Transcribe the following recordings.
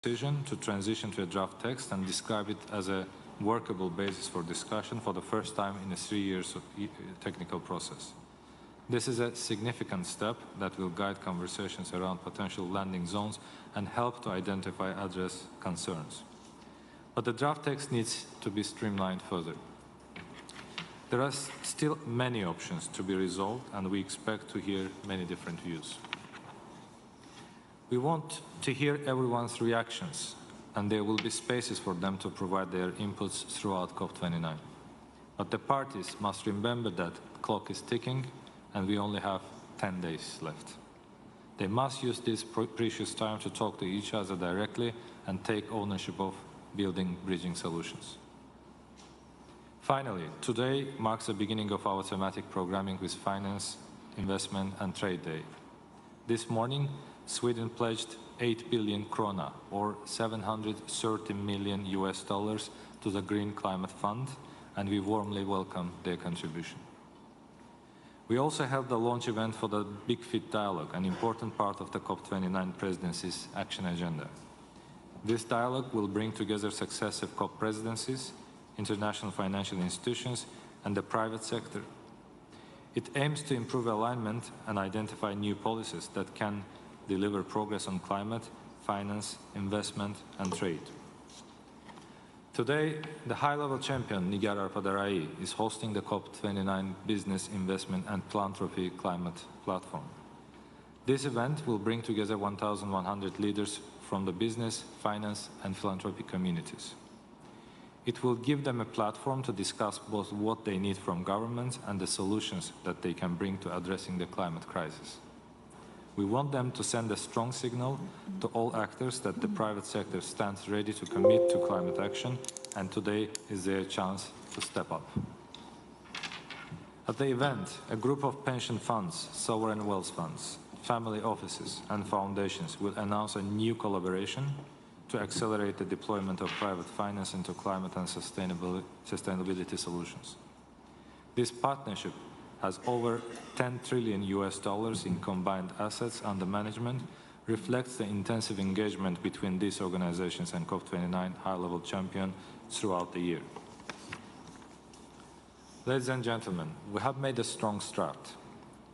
decision to transition to a draft text and describe it as a workable basis for discussion for the first time in a 3 years of technical process. This is a significant step that will guide conversations around potential landing zones and help to identify and address concerns. But the draft text needs to be streamlined further. There are still many options to be resolved, and we expect to hear many different views. We want to hear everyone's reactions, and there will be spaces for them to provide their inputs throughout COP29. But the parties must remember that the clock is ticking, and we only have 10 days left. They must use this precious time to talk to each other directly and take ownership of building bridging solutions. Finally, today marks the beginning of our thematic programming with Finance, Investment and Trade Day. This morning, Sweden pledged 8 billion krona, or $730 million to the Green Climate Fund, and we warmly welcome their contribution. We also held the launch event for the Big Fit Dialogue, an important part of the COP29 presidency's action agenda. This dialogue will bring together successive COP presidencies, international financial institutions, and the private sector. It aims to improve alignment and identify new policies that can deliver progress on climate, finance, investment, and trade. Today, the high-level champion, Nigar Arpadarai, is hosting the COP29 Business, Investment and Philanthropy Climate Platform. This event will bring together 1,100 leaders from the business, finance, and philanthropy communities. It will give them a platform to discuss both what they need from governments and the solutions that they can bring to addressing the climate crisis. We want them to send a strong signal to all actors that the private sector stands ready to commit to climate action, and today is their chance to step up. At the event, a group of pension funds, sovereign wealth funds, family offices and foundations will announce a new collaboration to accelerate the deployment of private finance into climate and sustainability solutions. This partnership has over $10 trillion in combined assets under management, reflects the intensive engagement between these organizations and COP29 high-level champion throughout the year. Ladies and gentlemen, we have made a strong start.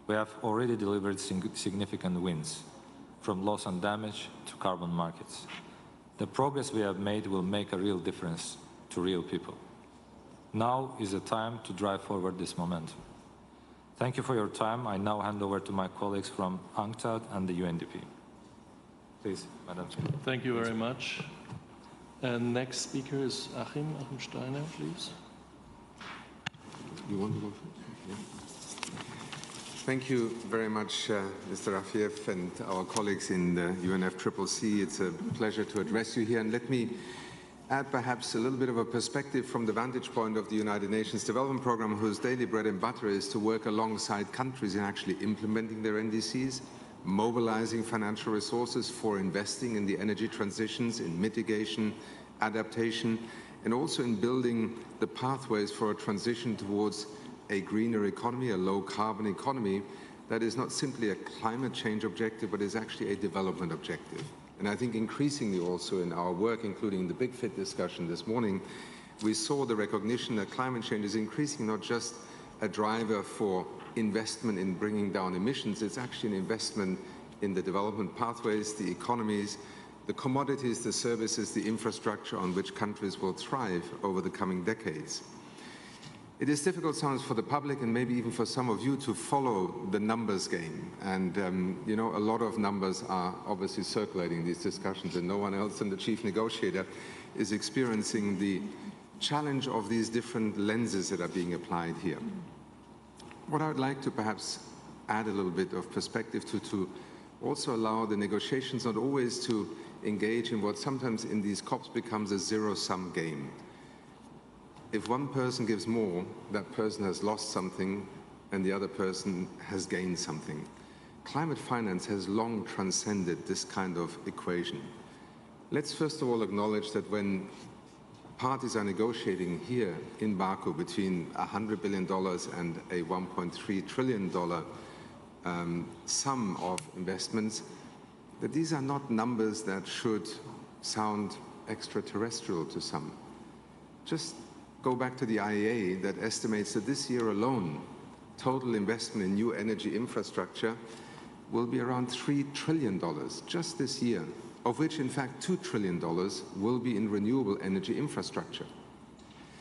We have already delivered significant wins, from loss and damage to carbon markets. The progress we have made will make a real difference to real people. Now is the time to drive forward this momentum. Thank you for your time. I now hand over to my colleagues from UNCTAD and the UNDP. Please, Madam. Thank you very much. And next speaker is Achim Steiner, please. You want to go first? Yeah. Thank you very much, Mr. Rafiev and our colleagues in the UNFCCC. It's a pleasure to address you here. And let me add perhaps a little bit of a perspective from the vantage point of the United Nations Development Programme, whose daily bread and butter is to work alongside countries in actually implementing their NDCs, mobilizing financial resources for investing in the energy transitions, in mitigation, adaptation, and also in building the pathways for a transition towards a greener economy, a low-carbon economy that is not simply a climate change objective, but is actually a development objective. And I think increasingly also in our work, including the Big Fit discussion this morning, we saw the recognition that climate change is increasingly not just a driver for investment in bringing down emissions, it's actually an investment in the development pathways, the economies, the commodities, the services, the infrastructure on which countries will thrive over the coming decades. It is difficult sometimes for the public and maybe even for some of you to follow the numbers game. And, you know, a lot of numbers are obviously circulating these discussions, and no one else than the chief negotiator is experiencing the challenge of these different lenses that are being applied here. What I would like to perhaps add a little bit of perspective to also allow the negotiations not always to engage in what sometimes in these COPs becomes a zero-sum game. If one person gives more, that person has lost something and the other person has gained something. Climate finance has long transcended this kind of equation. Let's first of all acknowledge that when parties are negotiating here in Baku between $100 billion and a $1.3 trillion sum of investments, that these are not numbers that should sound extraterrestrial to some. Just go back to the IEA that estimates that this year alone, total investment in new energy infrastructure will be around $3 trillion just this year, of which in fact $2 trillion will be in renewable energy infrastructure.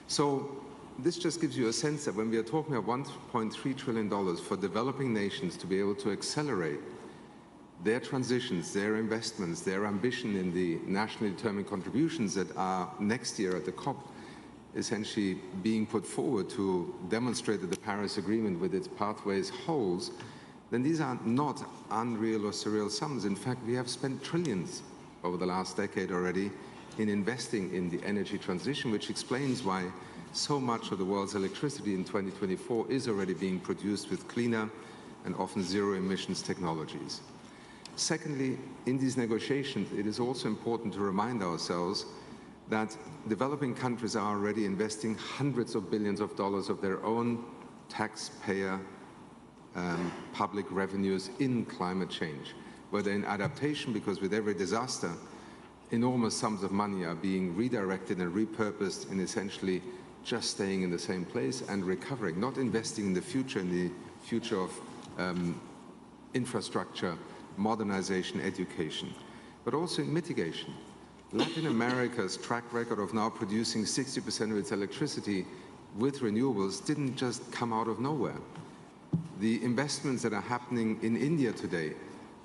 So this just gives you a sense that when we are talking about $1.3 trillion for developing nations to be able to accelerate their transitions, their investments, their ambition in the nationally determined contributions that are next year at the COP essentially being put forward to demonstrate that the Paris Agreement with its pathways holds, then these are not unreal or surreal sums. In fact, we have spent trillions over the last decade already in investing in the energy transition, which explains why so much of the world's electricity in 2024 is already being produced with cleaner and often zero emissions technologies. Secondly, in these negotiations, it is also important to remind ourselves that developing countries are already investing hundreds of billions of dollars of their own taxpayer public revenues in climate change, whether in adaptation, because with every disaster, enormous sums of money are being redirected and repurposed in essentially just staying in the same place and recovering, not investing in the future of infrastructure, modernization, education, but also in mitigation. Latin America's track record of now producing 60% of its electricity with renewables didn't just come out of nowhere. The investments that are happening in India today,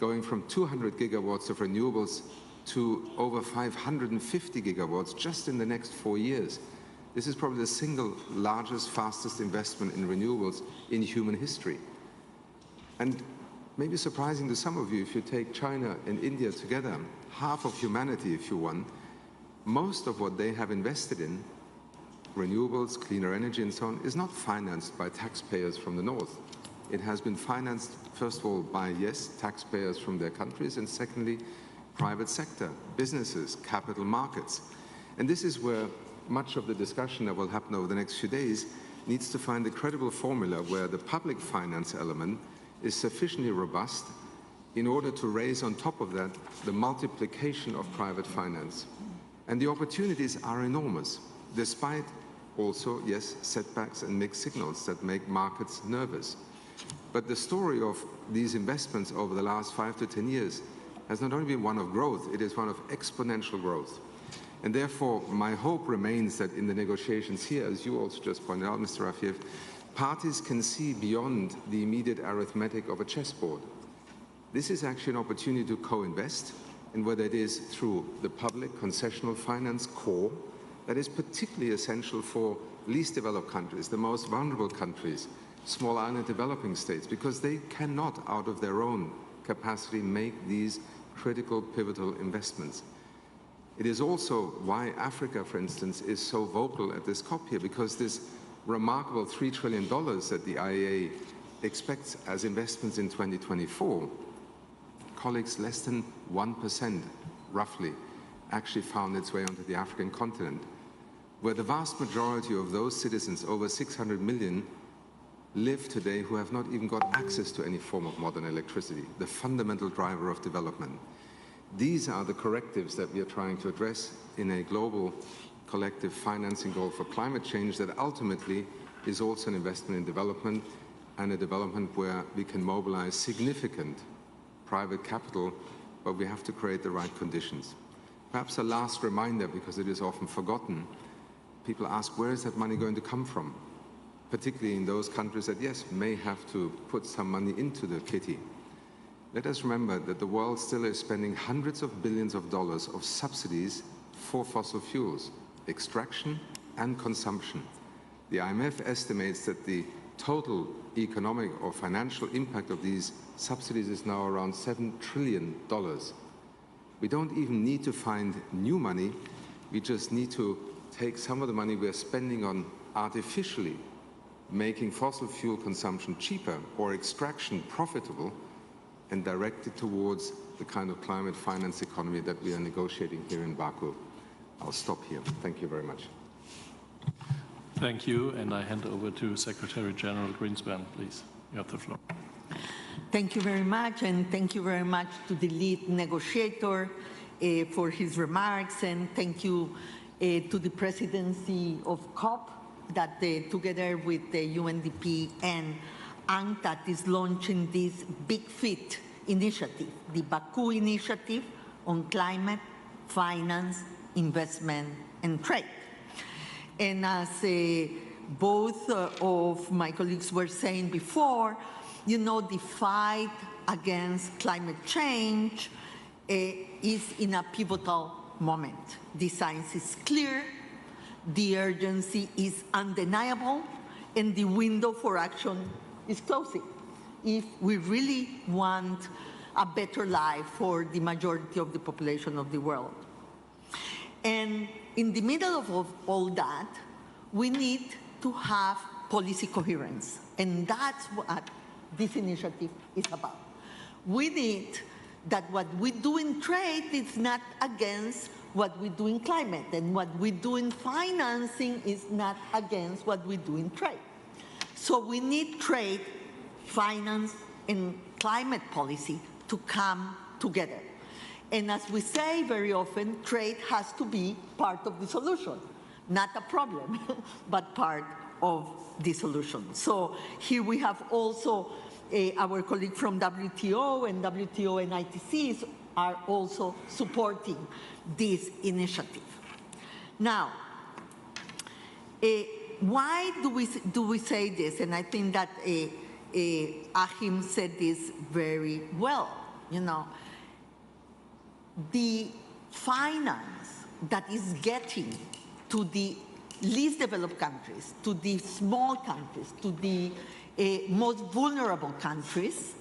going from 200 gigawatts of renewables to over 550 gigawatts just in the next 4 years. This is probably the single largest, fastest investment in renewables in human history. And maybe surprising to some of you, if you take China and India together, half of humanity, if you want, most of what they have invested in, renewables, cleaner energy and so on, is not financed by taxpayers from the north. It has been financed, first of all, by, yes, taxpayers from their countries, and secondly, private sector, businesses, capital markets. And this is where much of the discussion that will happen over the next few days needs to find a credible formula where the public finance element is sufficiently robust in order to raise on top of that the multiplication of private finance. And the opportunities are enormous, despite also, yes, setbacks and mixed signals that make markets nervous. But the story of these investments over the last 5 to 10 years has not only been one of growth, it is one of exponential growth. And therefore, my hope remains that in the negotiations here, as you also just pointed out, Mr. Rafiev, parties can see beyond the immediate arithmetic of a chessboard. This is actually an opportunity to co-invest, and whether it is through the public concessional finance core, that is particularly essential for least developed countries, the most vulnerable countries, small island developing states, because they cannot, out of their own capacity, make these critical, pivotal investments. It is also why Africa, for instance, is so vocal at this COP here, because this remarkable $3 trillion that the IEA expects as investments in 2024, colleagues, less than 1%, roughly, actually found its way onto the African continent, where the vast majority of those citizens, over 600 million, live today who have not even got access to any form of modern electricity, the fundamental driver of development. These are the correctives that we are trying to address in a global collective financing goal for climate change that ultimately is also an investment in development, and a development where we can mobilize significant private capital, but we have to create the right conditions. Perhaps a last reminder, because it is often forgotten, people ask, where is that money going to come from? Particularly in those countries that, yes, may have to put some money into the kitty. Let us remember that the world still is spending hundreds of billions of dollars of subsidies for fossil fuels, extraction and consumption. The IMF estimates that the total economic or financial impact of these subsidies is now around $7 trillion. We don't even need to find new money, we just need to take some of the money we're spending on artificially making fossil fuel consumption cheaper or extraction profitable and direct it towards the kind of climate finance economy that we are negotiating here in Baku. I'll stop here. Thank you very much. Thank you, and I hand over to Secretary General Greenspan, please. You have the floor. Thank you very much, and thank you very much to the lead negotiator for his remarks, and thank you to the presidency of COP that together with the UNDP and UNCTAD is launching this Big Fit initiative, the Baku Initiative on Climate, Finance, Investment, and Trade. And as both of my colleagues were saying before, you know, the fight against climate change is in a pivotal moment. The science is clear, the urgency is undeniable, and the window for action is closing if we really want a better life for the majority of the population of the world. And in the middle of all that, we need to have policy coherence, and that's what this initiative is about. We need that what we do in trade is not against what we do in climate, and what we do in financing is not against what we do in trade. So we need trade, finance, and climate policy to come together. And as we say very often, trade has to be part of the solution, not a problem, but part of the solution. So here we have also our colleague from WTO, and WTO and ITCs are also supporting this initiative. Now, why do we say this? And I think that Achim said this very well. You know, the finance that is getting to the least developed countries, to the small countries, to the most vulnerable countries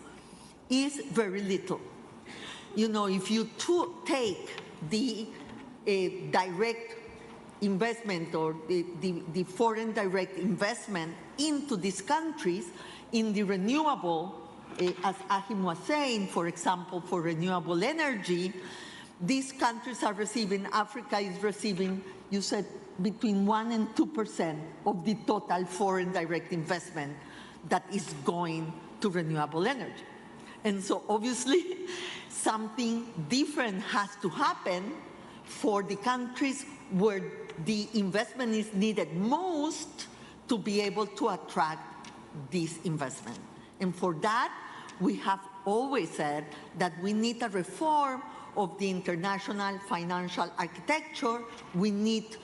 is very little. You know, if you take the direct investment or the foreign direct investment into these countries in the renewable, as Achim was saying, for example, for renewable energy, these countries are receiving, Africa is receiving, you said, between 1% and 2% of the total foreign direct investment that is going to renewable energy. And so obviously something different has to happen for the countries where the investment is needed most to be able to attract this investment. And for that, we have always said that we need a reform of the international financial architecture. We need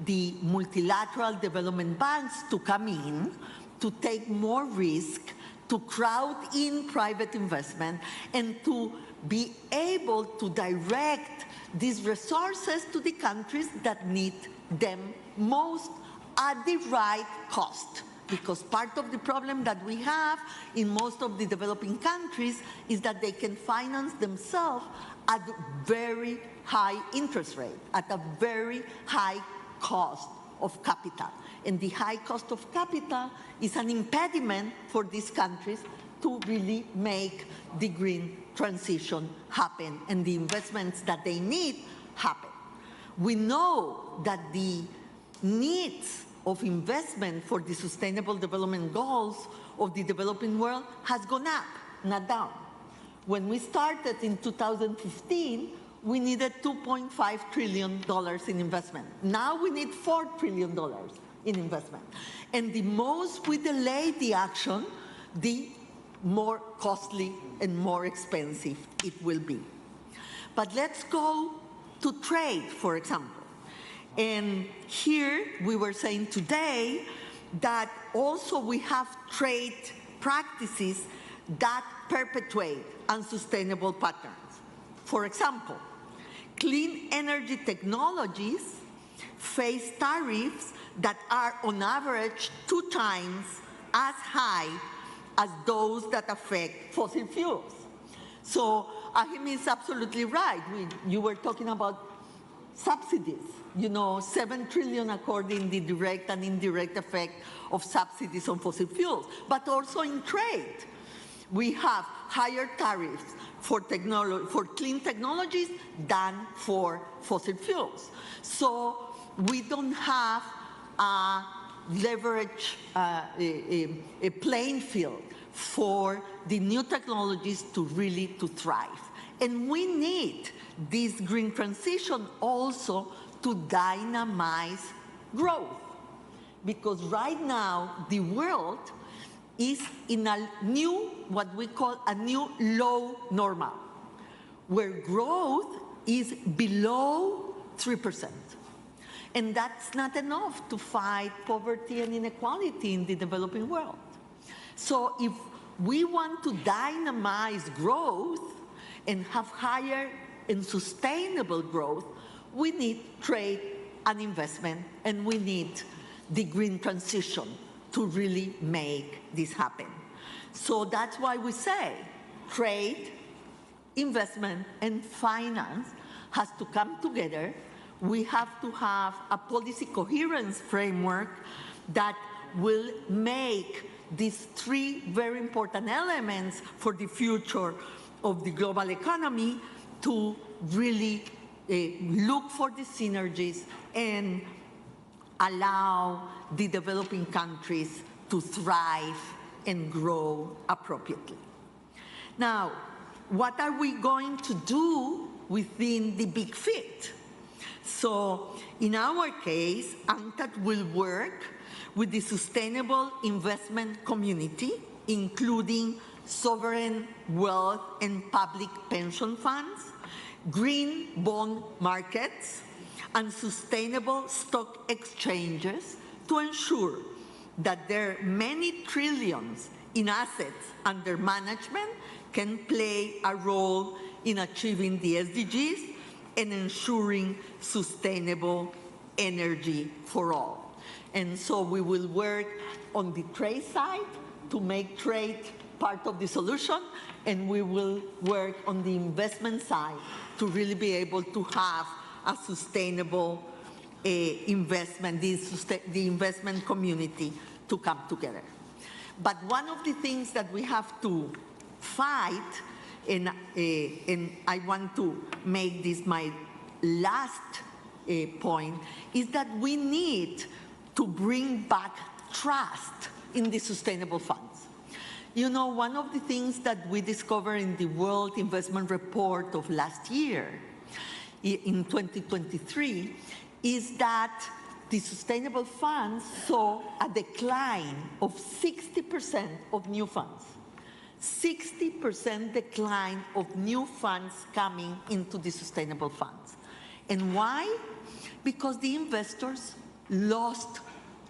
the multilateral development banks to come in, to take more risk, to crowd in private investment, and to be able to direct these resources to the countries that need them most at the right cost. Because part of the problem that we have in most of the developing countries is that they can finance themselves at very high interest rate, at a very high cost of capital. And the high cost of capital is an impediment for these countries to really make the green transition happen and the investments that they need happen. We know that the needs of investment for the sustainable development goals of the developing world has gone up, not down. When we started in 2015, we needed $2.5 trillion in investment. Now we need $4 trillion in investment. And the most we delay the action, the more costly and more expensive it will be. But let's go to trade, for example. And here we were saying today that also we have trade practices that perpetuate unsustainable patterns. For example, clean energy technologies face tariffs that are on average 2 times as high as those that affect fossil fuels. So Achim is absolutely right. You were talking about subsidies. You know, 7 trillion according to the direct and indirect effect of subsidies on fossil fuels, but also in trade. We have higher tariffs for clean technologies than for fossil fuels. So we don't have a leverage, a playing field for the new technologies to really thrive. And we need this green transition also to dynamize growth. Because right now, the world is in a new, what we call a new low normal, where growth is below 3%. And that's not enough to fight poverty and inequality in the developing world. So if we want to dynamize growth and have higher and sustainable growth, we need trade and investment, and we need the green transition to really make this happen. So that's why we say trade, investment, and finance has to come together. We have to have a policy coherence framework that will make these three very important elements for the future of the global economy to really look for the synergies and allow the developing countries to thrive and grow appropriately. Now, what are we going to do within the big fit? So in our case, UNCTAD will work with the sustainable investment community, including sovereign wealth and public pension funds, green bond markets, and sustainable stock exchanges to ensure that their many trillions in assets under management can play a role in achieving the SDGs and ensuring sustainable energy for all. And so we will work on the trade side to make trade part of the solution, and we will work on the investment side to really be able to have a sustainable investment, the investment community to come together. But one of the things that we have to fight, and I want to make this my last point, is that we need to bring back trust in the sustainable funds. You know, one of the things that we discovered in the World Investment Report of last year, in 2023, is that the sustainable funds saw a decline of 60% of new funds. 60% decline of new funds coming into the sustainable funds. And why? Because the investors lost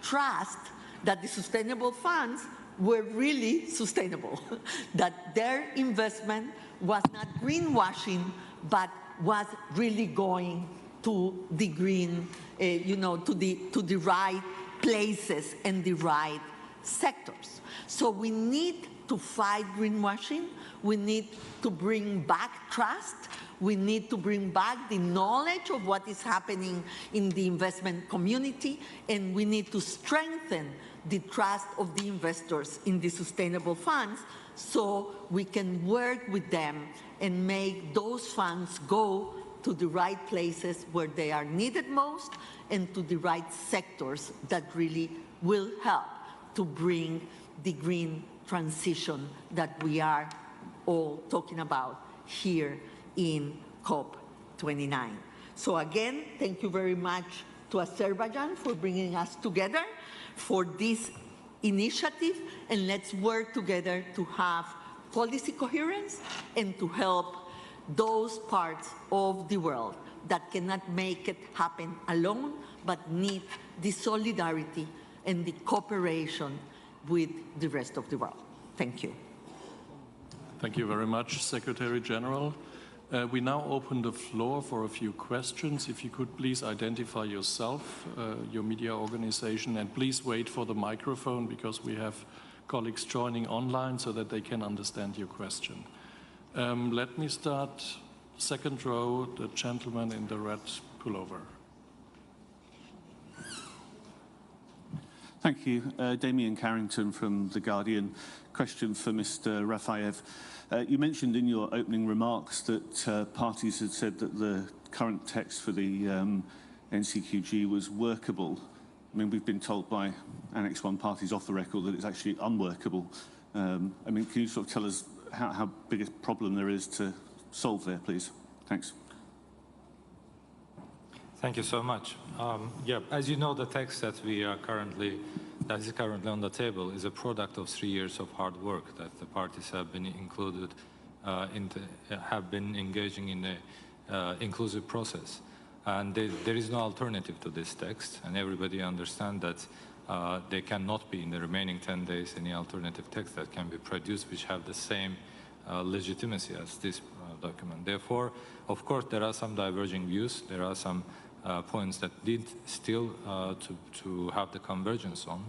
trust that the sustainable funds were really sustainable, that their investment was not greenwashing, but was really going to the green, to the right places and the right sectors. So we need to fight greenwashing. We need to bring back trust. We need to bring back the knowledge of what is happening in the investment community, and we need to strengthen the trust of the investors in the sustainable funds so we can work with them and make those funds go to the right places where they are needed most and to the right sectors that really will help to bring the green transition that we are all talking about here in COP29. So again, thank you very much to Azerbaijan for bringing us together for this initiative, and let's work together to have policy coherence and to help those parts of the world that cannot make it happen alone, but need the solidarity and the cooperation with the rest of the world. Thank you. Thank you very much, Secretary General. We now open the floor for a few questions. If you could please identify yourself, your media organization, and please wait for the microphone because we have colleagues joining online so that they can understand your question. Let me start, second row, the gentleman in the red pullover. Thank you. Damien Carrington from The Guardian. Question for Mr. Rafaev. You mentioned in your opening remarks that parties had said that the current text for the NCQG was workable. I mean, we've been told by Annex 1 parties off the record that it's actually unworkable. I mean, can you sort of tell us how big a problem there is to solve there, please? Thanks. Thank you so much. Yeah, as you know, the text that is currently on the table is a product of 3 years of hard work that the parties have been have been engaging in the inclusive process. And there is no alternative to this text, and everybody understands that there cannot be in the remaining 10 days any alternative text that can be produced which have the same legitimacy as this document. Therefore, of course, there are some diverging views. There are some points that need still to have the convergence on,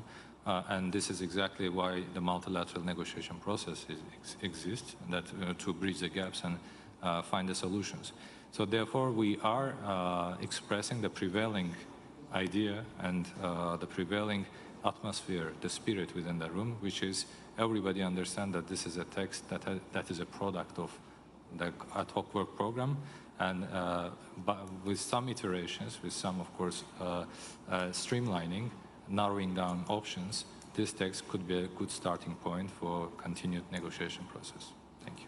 and this is exactly why the multilateral negotiation process exists, that to bridge the gaps and find the solutions. So therefore, we are expressing the prevailing idea and the prevailing atmosphere, the spirit within the room, which is everybody understand that this is a text that is a product of the ad hoc work program, and but with some iterations, with some, of course, streamlining, narrowing down options, this text could be a good starting point for continued negotiation process. Thank you.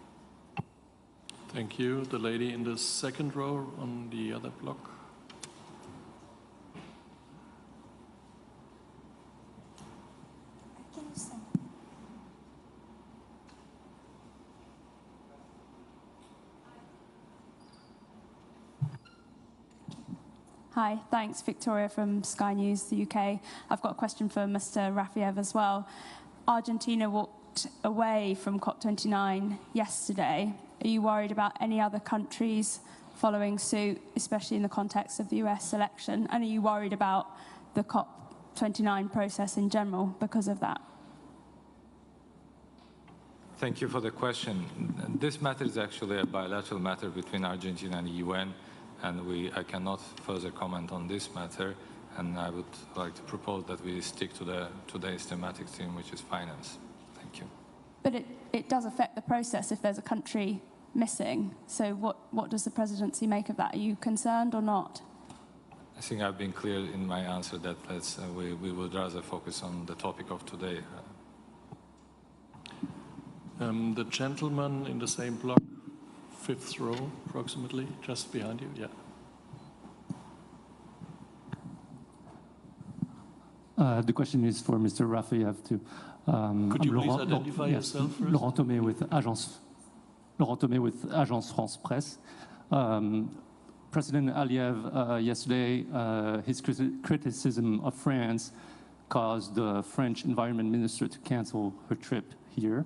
Thank you. The lady in the second row on the other block. Hi, thanks. Victoria from Sky News, the UK. I've got a question for Mr. Rafiev as well. Argentina walked away from COP29 yesterday. Are you worried about any other countries following suit, especially in the context of the US election? And are you worried about the COP29 process in general because of that? Thank you for the question. This matter is actually a bilateral matter between Argentina and the UN, and I cannot further comment on this matter, and I would like to propose that we stick to today's thematic theme, which is finance. Thank you. But it does affect the process if there's a country missing. So what does the presidency make of that? Are you concerned or not? I think I've been clear in my answer that we would rather focus on the topic of today. The gentleman in the same block, fifth row, approximately, just behind you. Yeah. The question is for Mr. Rafiev too. Could you please identify yourself first? Laurent Thomé with Agence France Presse. President Aliyev yesterday, his criticism of France caused the French environment minister to cancel her trip here.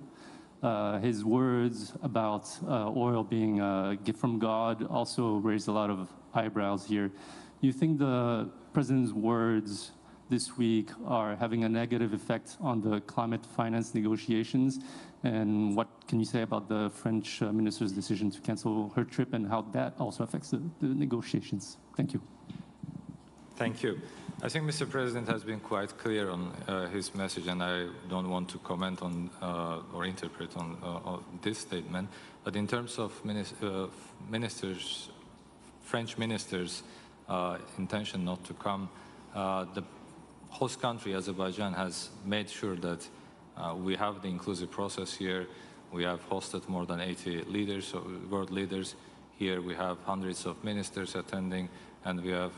His words about oil being a gift from God also raised a lot of eyebrows here. Do you think the president's words this week are having a negative effect on the climate finance negotiations? And what can you say about the French minister's decision to cancel her trip and how that also affects the negotiations? Thank you. Thank you. I think Mr. President has been quite clear on his message, and I don't want to comment on or interpret on this statement. But in terms of French ministers' intention not to come, the host country, Azerbaijan, has made sure that we have the inclusive process here. We have hosted more than 80 leaders, world leaders. Here we have hundreds of ministers attending, and we have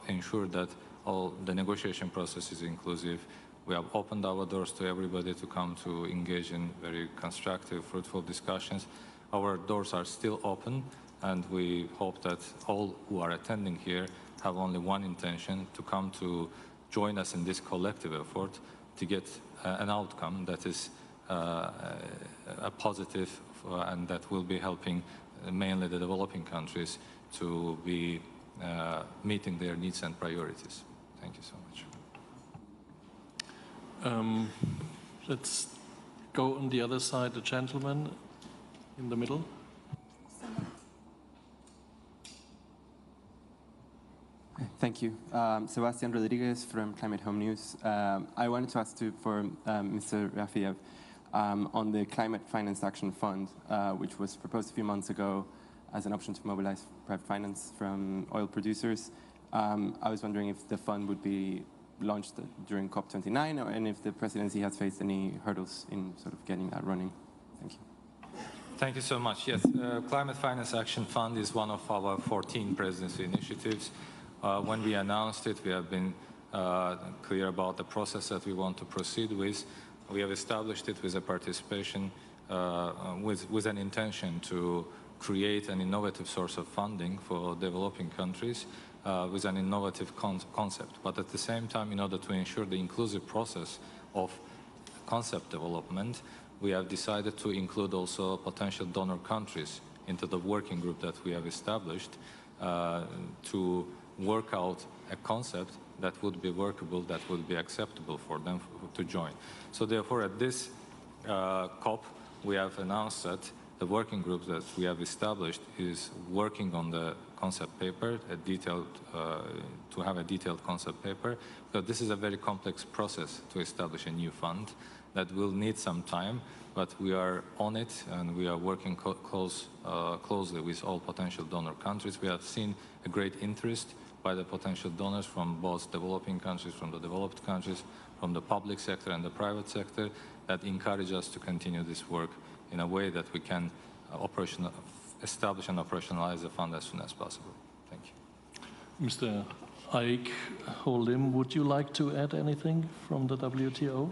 ensured that all the negotiation process is inclusive. We have opened our doors to everybody to come to engage in very constructive, fruitful discussions. Our doors are still open, and we hope that all who are attending here have only one intention: to come to join us in this collective effort to get an outcome that is a positive and that will be helping mainly the developing countries to be meeting their needs and priorities. Thank you so much. Let's go on the other side, the gentleman in the middle. Thank you. Sebastian Rodriguez from Climate Home News. I wanted to ask for Mr. Rafiev on the Climate Finance Action Fund, which was proposed a few months ago as an option to mobilize private finance from oil producers. I was wondering if the fund would be launched during COP29, and if the presidency has faced any hurdles in sort of getting that running. Thank you. Thank you so much. Yes, Climate Finance Action Fund is one of our 14 presidency initiatives. When we announced it, we have been clear about the process that we want to proceed with. We have established it with a participation, with an intention to create an innovative source of funding for developing countries with an innovative concept. But at the same time, in order to ensure the inclusive process of concept development, we have decided to include also potential donor countries into the working group that we have established to work out a concept that would be workable, that would be acceptable for them to join. So therefore, at this COP, we have announced that the working group that we have established is working on the concept paper, to have a detailed concept paper, because this is a very complex process to establish a new fund that will need some time, but we are on it and we are working closely with all potential donor countries. We have seen a great interest by the potential donors from both developing countries, from the developed countries, from the public sector and the private sector, that encourage us to continue this work in a way that we can establish and operationalize the fund as soon as possible. Thank you. Mr. Aik Holim, would you like to add anything from the WTO?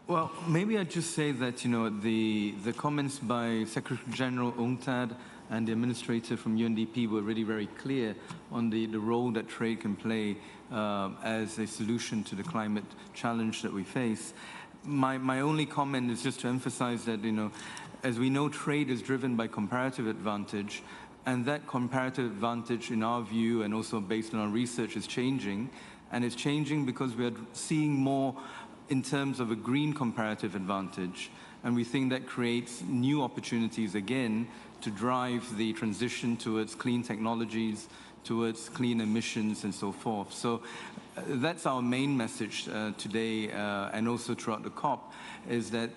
Well, maybe I'd just say that, you know, the comments by Secretary General UNCTAD and the administrator from UNDP were really very clear on the role that trade can play as a solution to the climate challenge that we face. My only comment is just to emphasize that, you know, as we know, trade is driven by comparative advantage, and that comparative advantage, in our view, and also based on our research, is changing. And it's changing because we are seeing more in terms of a green comparative advantage. And we think that creates new opportunities, again, to drive the transition towards clean technologies, towards clean emissions, and so forth. So that's our main message today, and also throughout the COP, is that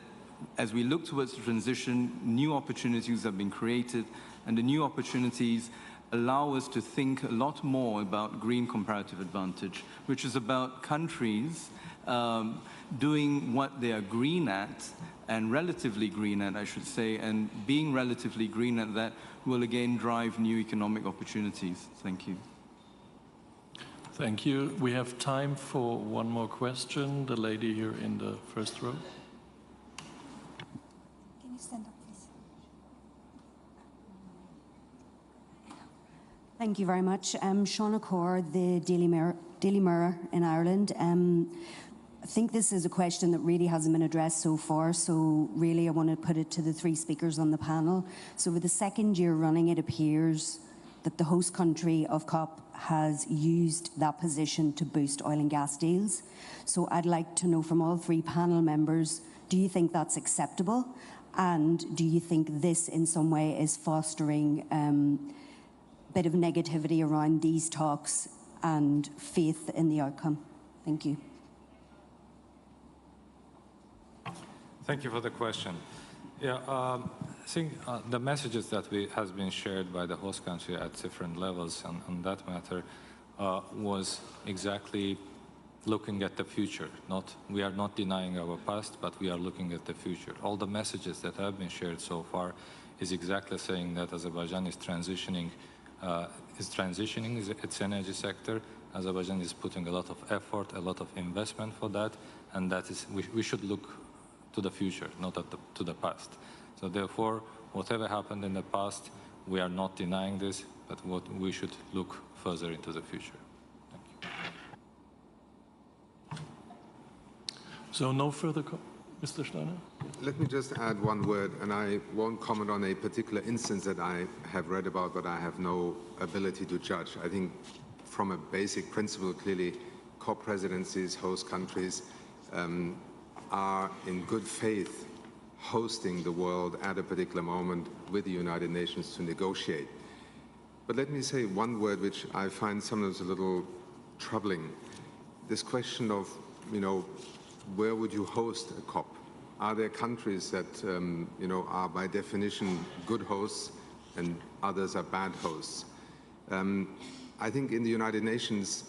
as we look towards the transition, new opportunities have been created, and the new opportunities allow us to think a lot more about green comparative advantage, which is about countries doing what they are green at, and relatively green at, I should say, and being relatively green at that will again drive new economic opportunities. Thank you. Thank you. We have time for one more question. The lady here in the first row. Can you stand up, please? Thank you very much. I'm Shauna Kaur, the Daily Mirror in Ireland. I think this is a question that really hasn't been addressed so far, so really I want to put it to the three speakers on the panel. So for the second year running, it appears that the host country of COP has used that position to boost oil and gas deals. So I'd like to know from all three panel members, do you think that's acceptable? And do you think this in some way is fostering a bit of negativity around these talks and faith in the outcome? Thank you. Thank you for the question. Yeah, I think the messages that has been shared by the host country at different levels on that matter was exactly looking at the future. We are not denying our past, but we are looking at the future. All the messages that have been shared so far is exactly saying that Azerbaijan is transitioning its energy sector. Azerbaijan is putting a lot of effort, a lot of investment for that, and that is we should look to the future, not to the past. So therefore, whatever happened in the past, we are not denying this, but we should look further into the future. Thank you. So no further Mr. Steiner? Let me just add one word, and I won't comment on a particular instance that I have read about, but I have no ability to judge. I think from a basic principle, clearly, COP presidencies, host countries, are in good faith hosting the world at a particular moment with the United Nations to negotiate. But let me say one word which I find sometimes a little troubling. This question of, you know, where would you host a COP? Are there countries that, you know, are by definition good hosts and others are bad hosts? I think in the United Nations,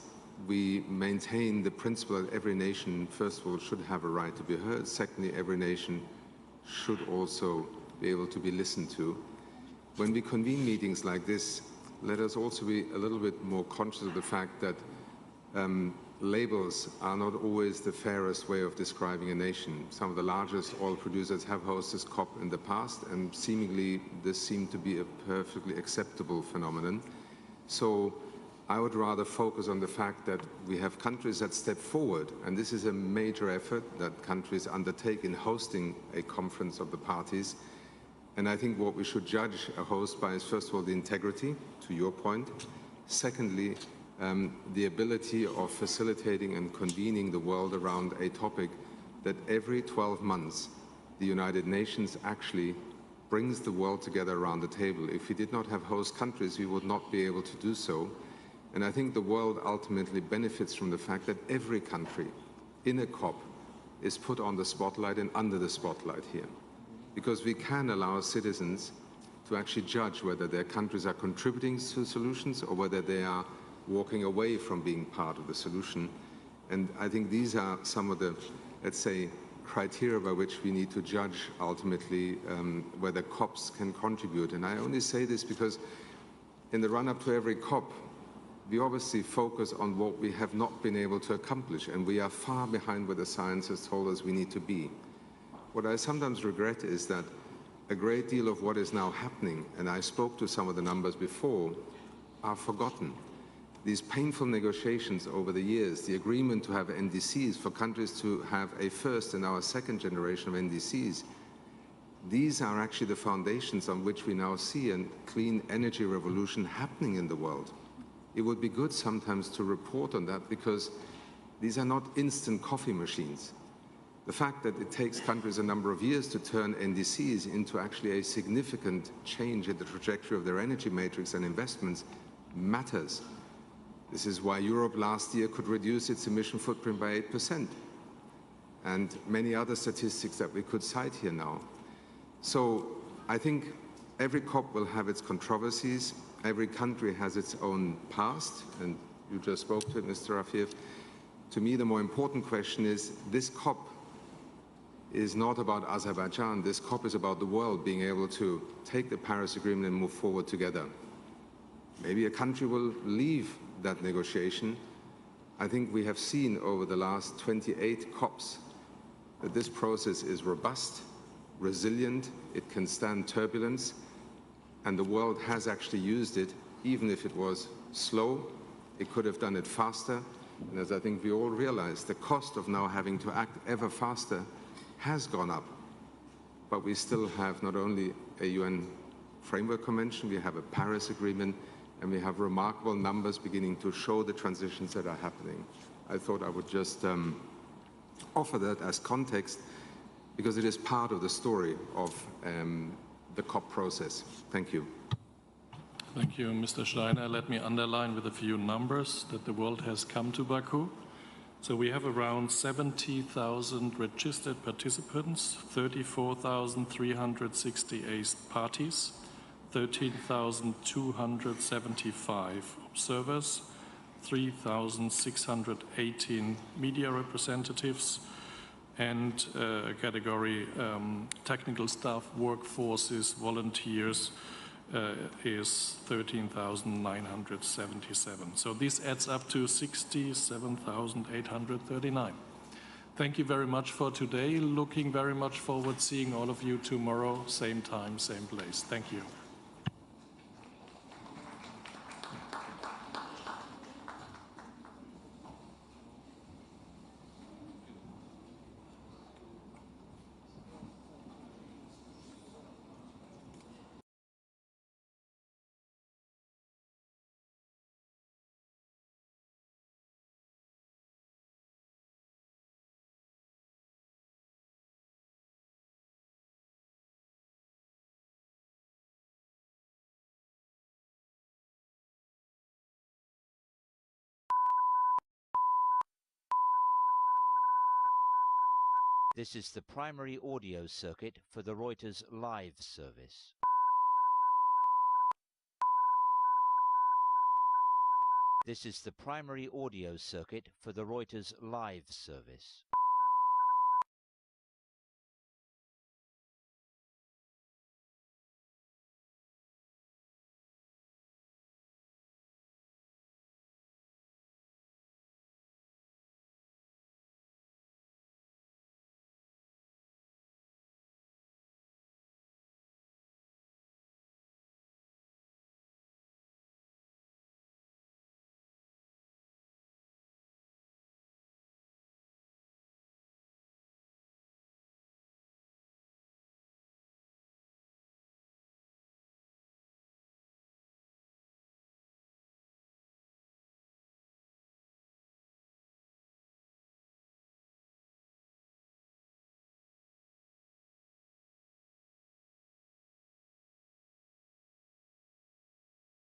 we maintain the principle that every nation, first of all, should have a right to be heard. Secondly, every nation should also be able to be listened to. When we convene meetings like this, let us also be a little bit more conscious of the fact that labels are not always the fairest way of describing a nation. Some of the largest oil producers have hosted COP in the past, and seemingly this seemed to be a perfectly acceptable phenomenon. So I would rather focus on the fact that we have countries that step forward, and this is a major effort that countries undertake in hosting a conference of the parties. And I think what we should judge a host by is, first of all, the integrity, to your point. Secondly, the ability of facilitating and convening the world around a topic that every 12 months the United Nations actually brings the world together around the table. If we did not have host countries, we would not be able to do so. And I think the world ultimately benefits from the fact that every country in a COP is put on the spotlight and under the spotlight here. Because we can allow citizens to actually judge whether their countries are contributing to solutions or whether they are walking away from being part of the solution. And I think these are some of the, let's say, criteria by which we need to judge ultimately whether COPs can contribute. And I only say this because in the run-up to every COP, we obviously focus on what we have not been able to accomplish, and we are far behind where the science has told us we need to be. What I sometimes regret is that a great deal of what is now happening, and I spoke to some of the numbers before, are forgotten. These painful negotiations over the years, the agreement to have NDCs for countries to have a first and now a second generation of NDCs, these are actually the foundations on which we now see a clean energy revolution happening in the world. It would be good sometimes to report on that because these are not instant coffee machines. The fact that it takes countries a number of years to turn NDCs into actually a significant change in the trajectory of their energy matrix and investments matters. This is why Europe last year could reduce its emission footprint by 8%, and many other statistics that we could cite here now. So I think every COP will have its controversies. Every country has its own past, and you just spoke to it, Mr. Rafiev. To me, the more important question is, this COP is not about Azerbaijan. This COP is about the world being able to take the Paris Agreement and move forward together. Maybe a country will leave that negotiation. I think we have seen over the last 28 COPs that this process is robust, resilient, it can stand turbulence, and the world has actually used it, even if it was slow. It could have done it faster, and as I think we all realize, the cost of now having to act ever faster has gone up. But we still have not only a UN Framework Convention, we have a Paris Agreement, and we have remarkable numbers beginning to show the transitions that are happening. I thought I would just offer that as context because it is part of the story of the COP process. Thank you. Thank you, Mr. Steiner. Let me underline with a few numbers that the world has come to Baku. So we have around 70,000 registered participants, 34,368 parties, 13,275 observers, 3,618 media representatives, and a category technical staff, workforces, volunteers is 13,977. So this adds up to 67,839. Thank you very much for today. Looking very much forward to seeing all of you tomorrow, same time, same place. Thank you. This is the primary audio circuit for the Reuters live service. This is the primary audio circuit for the Reuters live service.